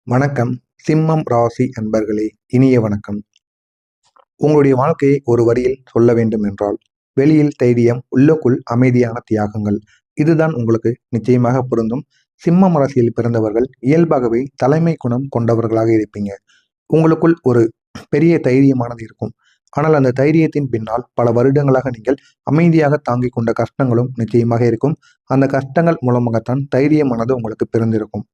வணக்கம். சிம்மம் ராசி அன்பர்களே, இனிய வணக்கம். உங்களுடைய வாழ்க்கையை ஒரு வரியில் சொல்ல வேண்டும் என்றால், வெளியில் தைரியம், உள்ளுக்குள் அமைதியான தியாகங்கள். இதுதான் உங்களுக்கு நிச்சயமாக பொருந்தும். சிம்மம் ராசியில் பிறந்தவர்கள் இயல்பாகவே தலைமை குணம் கொண்டவர்களாக இருப்பீங்க. உங்களுக்குள் ஒரு பெரிய தைரியமானது இருக்கும். ஆனால் அந்த தைரியத்தின் பின்னால் பல வருடங்களாக நீங்கள் அமைதியாக தாங்கிக் கொண்ட கஷ்டங்களும் நிச்சயமாக இருக்கும். அந்த கஷ்டங்கள் மூலமாகத்தான் தைரியமானது உங்களுக்கு பிறந்திருக்கும்.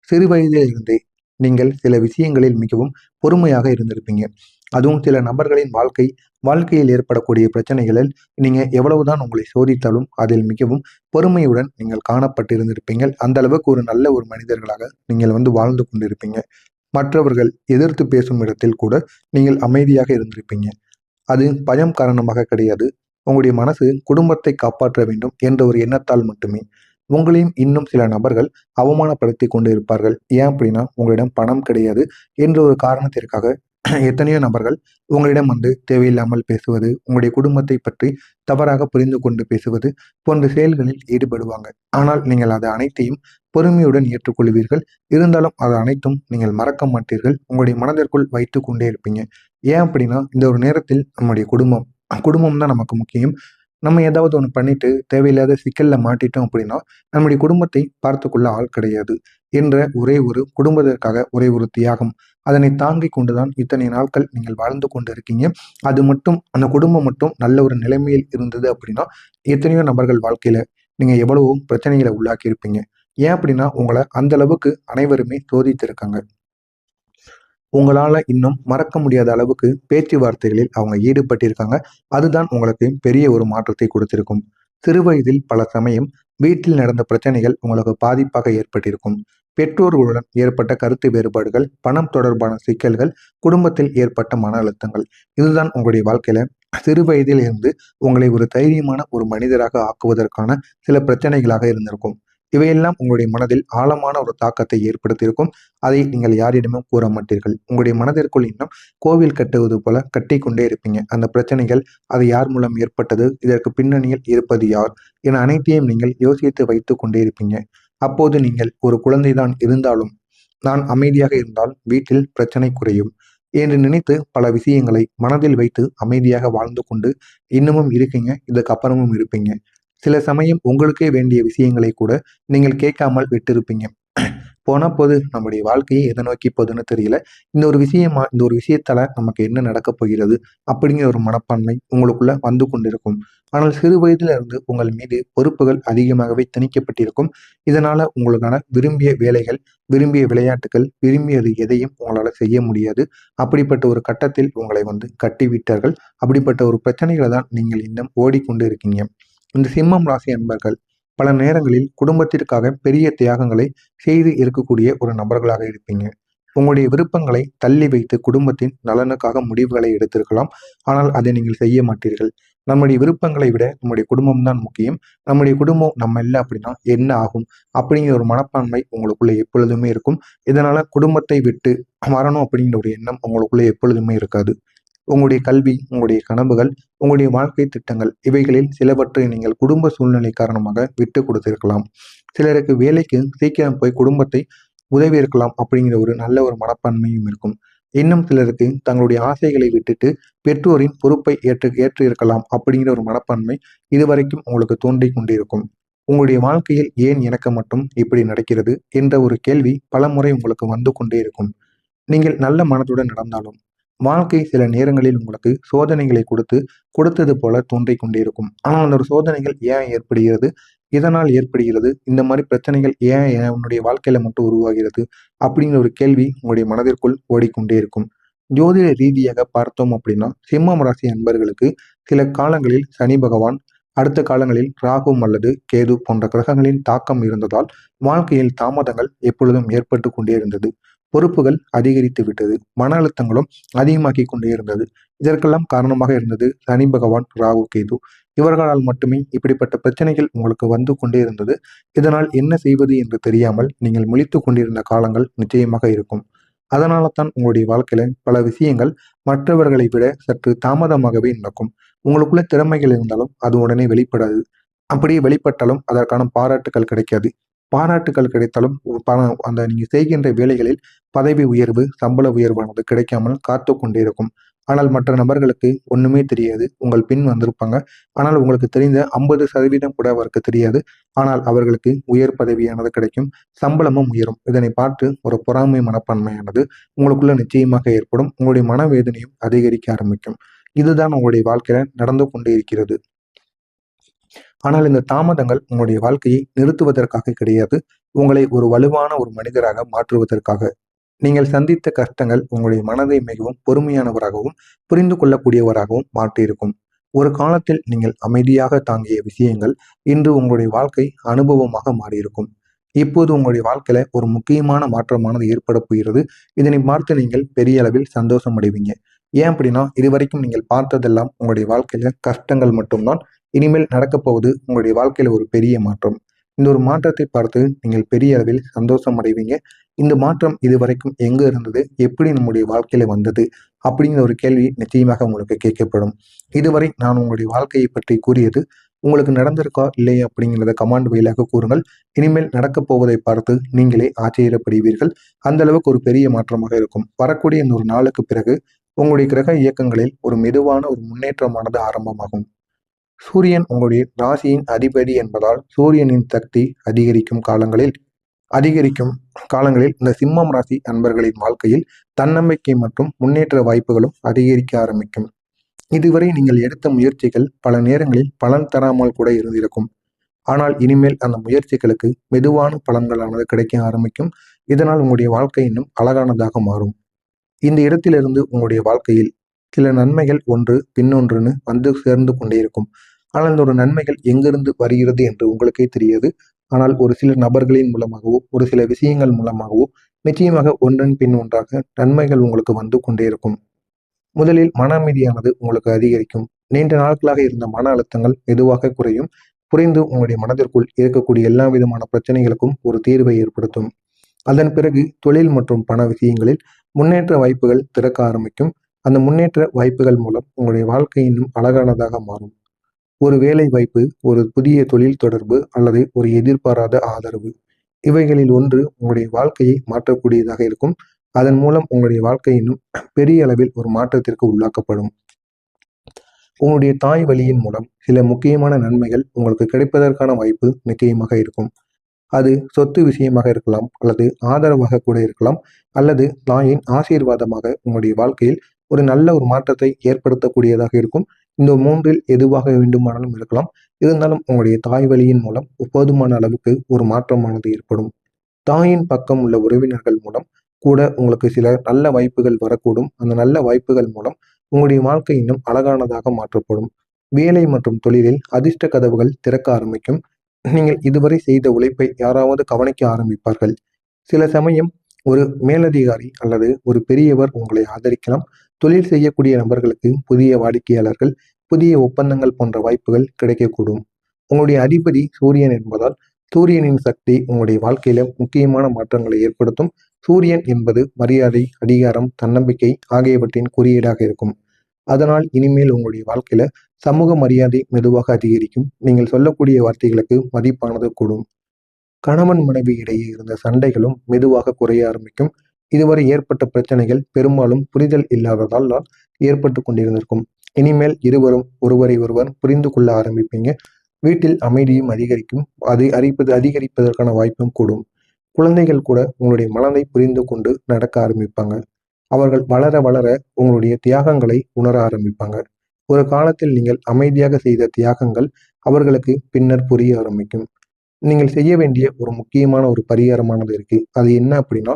சிறு வயதில் இருந்தே நீங்கள் சில விஷயங்களில் மிகவும் பொறுமையாக இருந்திருப்பீங்க. அதுவும் சில நபர்களின் வாழ்க்கையில் ஏற்படக்கூடிய பிரச்சனைகளில் நீங்க எவ்வளவுதான் உங்களை சோதித்தாலும் அதில் மிகவும் பொறுமையுடன் நீங்கள் காணப்பட்டிருந்திருப்பீங்க. அந்த அளவுக்கு ஒரு நல்ல ஒரு மனிதர்களாக நீங்கள் வாழ்ந்து கொண்டிருப்பீங்க. மற்றவர்கள் எதிர்த்து பேசும் இடத்தில் கூட நீங்கள் அமைதியாக இருந்திருப்பீங்க. அது பயம் காரணமாக கிடையாது. உங்களுடைய மனசு குடும்பத்தை காப்பாற்ற வேண்டும் என்ற ஒரு எண்ணத்தால் மட்டுமே. உங்களையும் இன்னும் சில நபர்கள் அவமானப்படுத்தி கொண்டு இருப்பார்கள். ஏன் அப்படின்னா, உங்களிடம் பணம் கிடையாது என்ற ஒரு காரணத்திற்காக எத்தனையோ நபர்கள் உங்களிடம் தேவையில்லாமல் பேசுவது, உங்களுடைய குடும்பத்தை பற்றி தவறாக புரிந்து கொண்டு பேசுவது போன்ற செயல்களில் ஈடுபடுவாங்க. ஆனால் நீங்கள் அது அனைத்தையும் பொறுமையுடன் ஏற்றுக்கொள்வீர்கள். இருந்தாலும் அது அனைத்தும் நீங்கள் மறக்க மாட்டீர்கள். உங்களுடைய மனதிற்குள் வைத்து கொண்டே இருப்பீங்க. ஏன் அப்படின்னா, இந்த ஒரு நேரத்தில் நம்முடைய குடும்பம் குடும்பம் தான் நமக்கு முக்கியம். நம்ம ஏதாவது ஒண்ணு பண்ணிட்டு தேவையில்லாத சிக்கல்ல மாட்டிட்டோம் அப்படின்னா, நம்முடைய குடும்பத்தை பார்த்துக்கொள்ள ஆள் கிடையாது என்ற ஒரே ஒரு குடும்பத்திற்காக ஒரே ஒரு தியாகம். அதனை தாங்கிக் கொண்டுதான் இத்தனை நாட்கள் நீங்கள் வாழ்ந்து கொண்டு இருக்கீங்க. அது மட்டும் அந்த குடும்பம் மட்டும் நல்ல ஒரு நிலைமையில் இருந்தது அப்படின்னா, எத்தனையோ நபர்கள் வாழ்க்கையில நீங்க எவ்வளவோ பிரச்சனைகளை உள்ளாக்கி இருப்பீங்க. ஏன் அப்படின்னா, உங்கள அந்த அளவுக்கு அனைவருமே சோதித்திருக்காங்க. உங்களால இன்னும் மறக்க முடியாத அளவுக்கு பேச்சுவார்த்தைகளில் அவங்க ஈடுபட்டிருக்காங்க. அதுதான் உங்களுக்கு பெரிய ஒரு மாற்றத்தை கொடுத்திருக்கும். சிறு வயதில் பல சமயம் வீட்டில் நடந்த பிரச்சனைகள் உங்களுக்கு பாதிப்பாக ஏற்பட்டிருக்கும். பெற்றோர்களுடன் ஏற்பட்ட கருத்து வேறுபாடுகள், பணம் தொடர்பான சிக்கல்கள், குடும்பத்தில் ஏற்பட்ட மன அழுத்தங்கள். இதுதான் உங்களுடைய வாழ்க்கையில சிறு வயதில் இருந்து உங்களை ஒரு தைரியமான ஒரு மனிதராக ஆக்குவதற்கான சில பிரச்சனைகளாக இருந்திருக்கும். இவையெல்லாம் உங்களுடைய மனதில் ஆழமான ஒரு தாக்கத்தை ஏற்படுத்தியிருக்கும். அதை நீங்கள் யாரிடமும் கூற மாட்டீர்கள். உங்களுடைய மனதிற்குள் இன்னும் கோவில் கட்டுவது போல கட்டிக்கொண்டே இருப்பீங்க. அந்த பிரச்சனைகள், அது யார் மூலம் ஏற்பட்டது, இதற்கு பின்னணியில் இருப்பது யார் என அனைத்தையும் நீங்கள் யோசித்து வைத்து கொண்டே இருப்பீங்க. அப்போது நீங்கள் ஒரு குழந்தைதான் இருந்தாலும், நான் அமைதியாக இருந்தால் வீட்டில் பிரச்சனை குறையும் என்று நினைத்து பல விஷயங்களை மனதில் வைத்து அமைதியாக வாழ்ந்து கொண்டு இன்னமும் இருக்கீங்க. இதுக்கு அப்புறமும் இருப்பீங்க. சில சமயம் உங்களுக்கே வேண்டிய விஷயங்களை கூட நீங்கள் கேட்காமல் விட்டிருப்பீங்க. போனா போது நம்முடைய வாழ்க்கையை எதை நோக்கி போகுதுன்னு தெரியல. இந்த ஒரு விஷயத்தால நமக்கு என்ன நடக்கப் போகிறது அப்படிங்கிற ஒரு மனப்பான்மை உங்களுக்குள்ள வந்து கொண்டிருக்கும். ஆனால் சிறு வயதில இருந்து உங்கள் மீது பொறுப்புகள் அதிகமாகவே திணிக்கப்பட்டிருக்கும். இதனால உங்களுக்கான விரும்பிய வேலைகள், விரும்பிய விளையாட்டுகள், விரும்பியது எதையும் உங்களால செய்ய முடியாது. அப்படிப்பட்ட ஒரு கட்டத்தில் உங்களை கட்டிவிட்டார்கள். அப்படிப்பட்ட ஒரு பிரச்சனைகளை தான் நீங்கள் இன்னும் ஓடிக்கொண்டு இருக்கீங்க. இந்த சிம்மம் ராசி அன்பர்கள் பல நேரங்களில் குடும்பத்திற்காக பெரிய தியாகங்களை செய்து இருக்கக்கூடிய ஒரு நபர்களாக இருப்பீங்க. உங்களுடைய விருப்பங்களை தள்ளி வைத்து குடும்பத்தின் நலனுக்காக முடிவுகளை எடுத்திருக்கலாம். ஆனால் அதை நீங்கள் செய்ய மாட்டீர்கள். நம்முடைய விருப்பங்களை விட நம்முடைய குடும்பம் தான் முக்கியம். நம்முடைய குடும்பம் நம்ம இல்லை அப்படின்னா என்ன ஆகும் அப்படிங்கிற ஒரு மனப்பான்மை உங்களுக்குள்ள எப்பொழுதுமே இருக்கும். இதனால குடும்பத்தை விட்டு வரணும் அப்படிங்கிற ஒரு எண்ணம் உங்களுக்குள்ள எப்பொழுதுமே இருக்காது. உங்களுடைய கல்வி, உங்களுடைய கனவுகள், உங்களுடைய வாழ்க்கை திட்டங்கள் இவைகளில் சிலவற்றை நீங்கள் குடும்ப சூழ்நிலை காரணமாக விட்டு கொடுத்திருக்கலாம். சிலருக்கு வேலைக்கு சீக்கிரம் போய் குடும்பத்தை உதவி இருக்கலாம் அப்படிங்கிற ஒரு நல்ல ஒரு மனப்பான்மையும் இருக்கும். இன்னும் சிலருக்கு தங்களுடைய ஆசைகளை விட்டுட்டு பெற்றோரின் பொறுப்பை ஏற்று இருக்கலாம் அப்படிங்கிற ஒரு மனப்பான்மை இதுவரைக்கும் உங்களுக்கு தோன்றிக் கொண்டிருக்கும். உங்களுடைய வாழ்க்கையில் ஏன் எனக்கு மட்டும் இப்படி நடக்கிறது என்ற ஒரு கேள்வி பலமுறை உங்களுக்கு வந்து கொண்டே இருக்கும். நீங்கள் நல்ல மனதுடன் நடந்தாலும் வாழ்க்கை சில நேரங்களில் உங்களுக்கு சோதனைகளை கொடுத்தது போல தோன்றிக் கொண்டே இருக்கும். ஆனால் அந்த ஒரு சோதனைகள் ஏன் ஏற்படுகிறது, இதனால் ஏற்படுகிறது, இந்த மாதிரி பிரச்சனைகள் ஏன் என்னுடைய வாழ்க்கையில மட்டும் உருவாகிறது அப்படிங்கிற ஒரு கேள்வி உங்களுடைய மனதிற்குள் ஓடிக்கொண்டே இருக்கும். ஜோதிட ரீதியாக பார்த்தோம் அப்படின்னா, சிம்மம் ராசி அன்பர்களுக்கு சில காலங்களில் சனி பகவான், அடுத்த காலங்களில் ராகு அல்லது கேது போன்ற கிரகங்களின் தாக்கம் இருந்ததால் வாழ்க்கையில் தாமதங்கள் எப்பொழுதும் ஏற்பட்டு கொண்டே இருந்தது. பொறுப்புகள் அதிகரித்து விட்டது. மன அழுத்தங்களும் அதிகமாகிக் கொண்டே இருந்தது. இதற்கெல்லாம் காரணமாக இருந்தது சனி பகவான், ராகு, கேது. இவர்களால் மட்டுமே இப்படிப்பட்ட பிரச்சனைகள் உங்களுக்கு வந்து கொண்டே இருந்தது. இதனால் என்ன செய்வது என்று தெரியாமல் நீங்கள் முழித்துக் கொண்டிருந்த காலங்கள் நிச்சயமாக இருக்கும். அதனால தான் உங்களுடைய வாழ்க்கையில பல விஷயங்கள் மற்றவர்களை விட சற்று தாமதமாகவே நடக்கும். உங்களுக்குள்ள திறமைகள் இருந்தாலும் அது உடனே வெளிப்படாது. அப்படியே வெளிப்பட்டாலும் அதற்கான பாராட்டுகள் கிடைக்காது. பாராட்டுக்கள் கிடைத்தாலும் பணம் அந்த நீங்கள் செய்கின்ற வேலைகளில் பதவி உயர்வு, சம்பள உயர்வானது கிடைக்காமல் காத்து கொண்டே இருக்கும். ஆனால் மற்ற நபர்களுக்கு ஒண்ணுமே தெரியாது. உங்கள் பின் வந்திருப்பாங்க. ஆனால் உங்களுக்கு தெரிந்த 50% கூட அவருக்கு தெரியாது. ஆனால் அவர்களுக்கு உயர் பதவியானது கிடைக்கும். சம்பளமும் உயரும். இதனை பார்த்து ஒரு பொறாமை மனப்பான்மையானது உங்களுக்குள்ள நிச்சயமாக ஏற்படும். உங்களுடைய மனவேதனையும் அதிகரிக்க ஆரம்பிக்கும். இதுதான் உங்களுடைய வாழ்க்கையில நடந்து கொண்டே இருக்கிறது. ஆனால் இந்த தாமதங்கள் உங்களுடைய வாழ்க்கையை நிறுத்துவதற்காக கிடையாது. உங்களை ஒரு வலுவான ஒரு மனிதராக மாற்றுவதற்காக. நீங்கள் சந்தித்த கஷ்டங்கள் உங்களுடைய மனதை மிகவும் பொறுமையானவராகவும் புரிந்து கொள்ளக்கூடியவராகவும் மாற்றியிருக்கும். ஒரு காலத்தில் நீங்கள் அமைதியாக தாங்கிய விஷயங்கள் இன்று உங்களுடைய வாழ்க்கை அனுபவமாக மாறியிருக்கும். இப்போது உங்களுடைய வாழ்க்கையில ஒரு முக்கியமான மாற்றமானது ஏற்பட போகிறது. இதனை பார்த்து நீங்கள் பெரிய அளவில் சந்தோஷம் அடைவீங்க. ஏன் அப்படின்னா இதுவரைக்கும் நீங்கள் பார்த்ததெல்லாம் உங்களுடைய வாழ்க்கையில கஷ்டங்கள் மட்டும்தான். இனிமேல் நடக்கப் போவது உங்களுடைய வாழ்க்கையில ஒரு பெரிய மாற்றம். இந்த ஒரு மாற்றத்தை பார்த்து நீங்கள் பெரிய அளவில் சந்தோஷம் அடைவீங்க. இந்த மாற்றம் இதுவரைக்கும் எங்க இருந்தது? எப்படி நம்முடைய வாழ்க்கையில வந்தது? அப்படிங்கிற ஒரு கேள்வி நிச்சயமாக உங்களுக்கு கேட்கப்படும். இதுவரை நான் உங்களுடைய வாழ்க்கையை பற்றி கூறியது உங்களுக்கு நடந்திருக்கா இல்லையா அப்படிங்கிறத கமெண்ட் வாயிலாக கூறுங்கள். இனிமேல் நடக்கப் போவதை பார்த்து நீங்களே ஆச்சரியப்படுவீர்கள். அந்த அளவுக்கு ஒரு பெரிய மாற்றமாக இருக்கும். வரக்கூடிய இந்த ஒரு நாளுக்கு பிறகு உங்களுடைய கிரக இயக்கங்களில் ஒரு மெதுவான ஒரு முன்னேற்றமானது ஆரம்பமாகும். சூரியன் உங்களுடைய ராசியின் அதிபதி என்பதால் சூரியனின் சக்தி அதிகரிக்கும் காலங்களில் இந்த சிம்மம் ராசி அன்பர்களின் வாழ்க்கையில் தன்னம்பிக்கை மற்றும் முன்னேற்ற வாய்ப்புகளும் அதிகரிக்க ஆரம்பிக்கும். இதுவரை நீங்கள் எடுத்த முயற்சிகள் பல நேரங்களில் பலன் தராமல் கூட இருந்திருக்கும். ஆனால் இனிமேல் அந்த முயற்சிகளுக்கு மெதுவான பலன்களானது கிடைக்க ஆரம்பிக்கும். இதனால் உங்களுடைய வாழ்க்கை இன்னும் அழகானதாக மாறும். இந்த இடத்திலிருந்து உங்களுடைய வாழ்க்கையில் சில நன்மைகள் ஒன்று பின்னொன்றுன்னு வந்து சேர்ந்து கொண்டே இருக்கும். ஆனால் இந்த ஒரு நன்மைகள் எங்கிருந்து வருகிறது என்று உங்களுக்கே தெரியாது. ஆனால் ஒரு சில நபர்களின் மூலமாகவோ ஒரு சில விஷயங்கள் மூலமாகவோ நிச்சயமாக ஒன்றன் பின் ஒன்றாக நன்மைகள் உங்களுக்கு வந்து கொண்டே இருக்கும். முதலில் மன அமைதியானது உங்களுக்கு அதிகரிக்கும். நீண்ட நாட்களாக இருந்த மன அழுத்தங்கள் மெதுவாக குறையும். குறைந்து உங்களுடைய மனதிற்குள் இருக்கக்கூடிய எல்லா விதமான பிரச்சனைகளுக்கும் ஒரு தீர்வை ஏற்படுத்தும். அதன் பிறகு தொழில் மற்றும் பண விஷயங்களில் முன்னேற்ற வாய்ப்புகள் திறக்க ஆரம்பிக்கும். அந்த முன்னேற்ற வாய்ப்புகள் மூலம் உங்களுடைய வாழ்க்கை இன்னும் அழகானதாக மாறும். ஒரு வேலை வாய்ப்பு, ஒரு புதிய தொழில் தொடர்பு அல்லது ஒரு எதிர்பாராத ஆதரவு, இவைகளில் ஒன்று உங்களுடைய வாழ்க்கையை மாற்றக்கூடியதாக இருக்கும். அதன் மூலம் உங்களுடைய வாழ்க்கை இன்னும் பெரிய அளவில் ஒரு மாற்றத்திற்கு உள்ளாக்கப்படும். உங்களுடைய தாய் வழியின் மூலம் சில முக்கியமான நன்மைகள் உங்களுக்கு கிடைப்பதற்கான வாய்ப்பு நிச்சயமாக இருக்கும். அது சொத்து விஷயமாக இருக்கலாம், அல்லது ஆதரவாக கூட இருக்கலாம், அல்லது தாயின் ஆசீர்வாதமாக உங்களுடைய வாழ்க்கையில் ஒரு நல்ல ஒரு மாற்றத்தை ஏற்படுத்தக்கூடியதாக இருக்கும். இந்த மூன்றில் எதுவாக வேண்டுமானாலும் இருக்கலாம். இருந்தாலும் உங்களுடைய தாய் வழியின் மூலம் போதுமான அளவுக்கு ஒரு மாற்றமானது ஏற்படும். தாயின் பக்கம் உள்ள உறவினர்கள் மூலம் கூட உங்களுக்கு சில நல்ல வாய்ப்புகள் வரக்கூடும். அந்த நல்ல வாய்ப்புகள் மூலம் உங்களுடைய வாழ்க்கை இன்னும் அழகானதாக மாற்றப்படும். வேலை மற்றும் தொழிலில் அதிர்ஷ்ட கதவுகள் திறக்க ஆரம்பிக்கும். நீங்கள் இதுவரை செய்த உழைப்பை யாராவது கவனிக்க ஆரம்பிப்பார்கள். சில சமயம் ஒரு மேலதிகாரி அல்லது ஒரு பெரியவர் உங்களை ஆதரிக்கலாம். தொழில் செய்யக்கூடிய நபர்களுக்கு புதிய வாடிக்கையாளர்கள், புதிய ஒப்பந்தங்கள் போன்ற வாய்ப்புகள் கிடைக்கக்கூடும். உங்களுடைய அதிபதி சூரியன் என்பதால் சூரியனின் சக்தி உங்களுடைய வாழ்க்கையில முக்கியமான மாற்றங்களை ஏற்படுத்தும். சூரியன் என்பது மரியாதை, அதிகாரம், தன்னம்பிக்கை ஆகியவற்றின் குறியீடாக இருக்கும். அதனால் இனிமேல் உங்களுடைய வாழ்க்கையில சமூக மரியாதை மெதுவாக அதிகரிக்கும். நீங்கள் சொல்லக்கூடிய வார்த்தைகளுக்கு மதிப்பானது கூடும். கணவன் மனைவி இடையே இருந்த சண்டைகளும் மெதுவாக குறைய ஆரம்பிக்கும். இதுவரை ஏற்பட்ட பிரச்சனைகள் பெரும்பாலும் புரிதல் இல்லாததால் ஏற்பட்டு கொண்டிருந்திருக்கும். இனிமேல் இருவரும் ஒருவரை ஒருவர் புரிந்து கொள்ள ஆரம்பிப்பீங்க. வீட்டில் அமைதியும் அதிகரிக்கும். அதிகரிப்பதற்கான வாய்ப்பும் கூடும். குழந்தைகள் கூட உங்களுடைய மனதை புரிந்து கொண்டு நடக்க ஆரம்பிப்பாங்க. அவர்கள் வளர வளர உங்களுடைய தியாகங்களை உணர ஆரம்பிப்பாங்க. ஒரு காலத்தில் நீங்கள் அமைதியாக செய்த தியாகங்கள் அவர்களுக்கு பின்னர் புரிய ஆரம்பிக்கும். நீங்கள் செய்ய வேண்டிய ஒரு முக்கியமான ஒரு பரிகாரமானது இருக்கு. அது என்ன அப்படின்னா,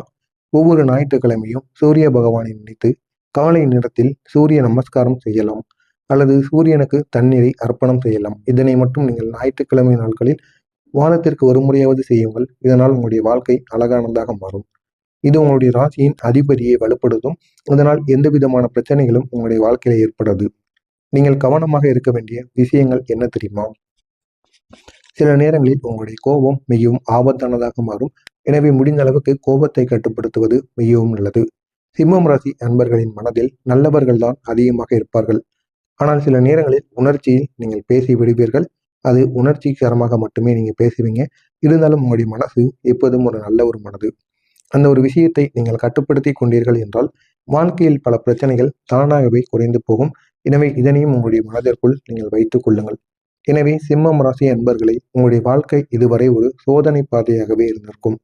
ஒவ்வொரு ஞாயிற்றுக்கிழமையும் சூரிய பகவானை நினைத்து காலை நேரத்தில் சூரிய நமஸ்காரம் செய்யலாம், அல்லது சூரியனுக்கு தண்ணீரை அர்ப்பணம் செய்யலாம். இதனை மட்டும் நீங்கள் ஞாயிற்றுக்கிழமை நாட்களில் வாரத்திற்கு ஒரு முறையாவது செய்யுங்கள். இதனால் உங்களுடைய வாழ்க்கை அழகானதாக மாறும். இது உங்களுடைய ராசியின் அதிபதியை வலுப்படுத்தும். இதனால் எந்த விதமான பிரச்சனைகளும் உங்களுடைய வாழ்க்கையில ஏற்படாது. நீங்கள் கவனமாக இருக்க வேண்டிய விஷயங்கள் என்ன தெரியுமா? சில நேரங்களில் உங்களுடைய கோபம் மிகவும் ஆபத்தானதாக மாறும். எனவே முடிந்த அளவுக்கு கோபத்தை கட்டுப்படுத்துவது மிகவும் நல்லது. சிம்மம் ராசி அன்பர்களின் மனதில் நல்லவர்கள் தான் அதிகமாக இருப்பார்கள். ஆனால் சில நேரங்களில் உணர்ச்சியில் நீங்கள் பேசி விடுவீர்கள். அது உணர்ச்சிகரமாக மட்டுமே நீங்க பேசுவீங்க. இருந்தாலும் உங்களுடைய மனசு எப்போதும் ஒரு நல்ல ஒரு மனது. அந்த ஒரு விஷயத்தை நீங்கள் கட்டுப்படுத்தி கொண்டீர்கள் என்றால் வாழ்க்கையில் பல பிரச்சனைகள் தானாகவே குறைந்து போகும். எனவே இதனையும் உங்களுடைய மனதிற்குள் நீங்கள் வைத்துக் கொள்ளுங்கள். எனவே சிம்மம் ராசி அன்பர்களே, உங்களுடைய வாழ்க்கை இதுவரை ஒரு சோதனை பாதையாகவே இருந்திருக்கும்.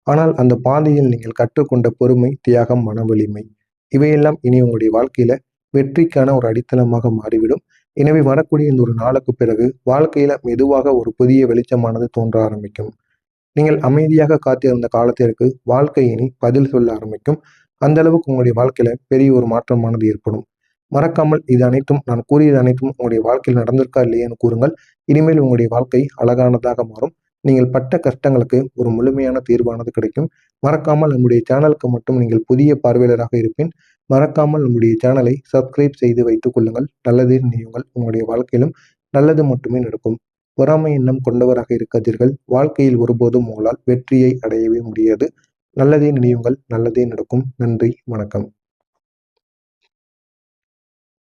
ஆனால் அந்த பாதையில் நீங்கள் கற்றுக்கொண்ட பொறுமை, தியாகம், மன வலிமை இவையெல்லாம் இனி உங்களுடைய வாழ்க்கையில வெற்றிக்கான ஒரு அடித்தளமாக மாறிவிடும். எனவே வரக்கூடிய இந்த ஒரு நாளுக்கு பிறகு வாழ்க்கையில மெதுவாக ஒரு புதிய வெளிச்சமானது தோன்ற ஆரம்பிக்கும். நீங்கள் அமைதியாக காத்திருந்த காலத்திற்கு வாழ்க்கை இனி பதில் சொல்ல ஆரம்பிக்கும். அந்த அளவுக்கு உங்களுடைய வாழ்க்கையில பெரிய ஒரு மாற்றமானது ஏற்படும். மறக்காமல் இது அனைத்தும் நான் கூறியது அனைத்தும் உங்களுடைய வாழ்க்கையில் நடந்திருக்கா இல்லையான்னு கூறுங்கள். இனிமேல் உங்களுடைய வாழ்க்கை அழகானதாக மாறும். நீங்கள் பட்ட கஷ்டங்களுக்கு ஒரு முழுமையான தீர்வானது கிடைக்கும். மறக்காமல் நம்முடைய சேனலுக்கு மட்டும் நீங்கள் புதிய பார்வையாளராக இருப்பேன். மறக்காமல் நம்முடைய சேனலை சப்ஸ்கிரைப் செய்து வைத்துக் கொள்ளுங்கள். நல்லதே நினையுங்கள். உங்களுடைய வாழ்க்கையிலும் நல்லது மட்டுமே நடக்கும். பொறாமை எண்ணம் கொண்டவராக இருக்காதீர்கள். வாழ்க்கையில் ஒருபோதும் உங்களால் வெற்றியை அடையவே முடியாது. நல்லதே நினையுங்கள். நல்லதே நடக்கும். நன்றி, வணக்கம்.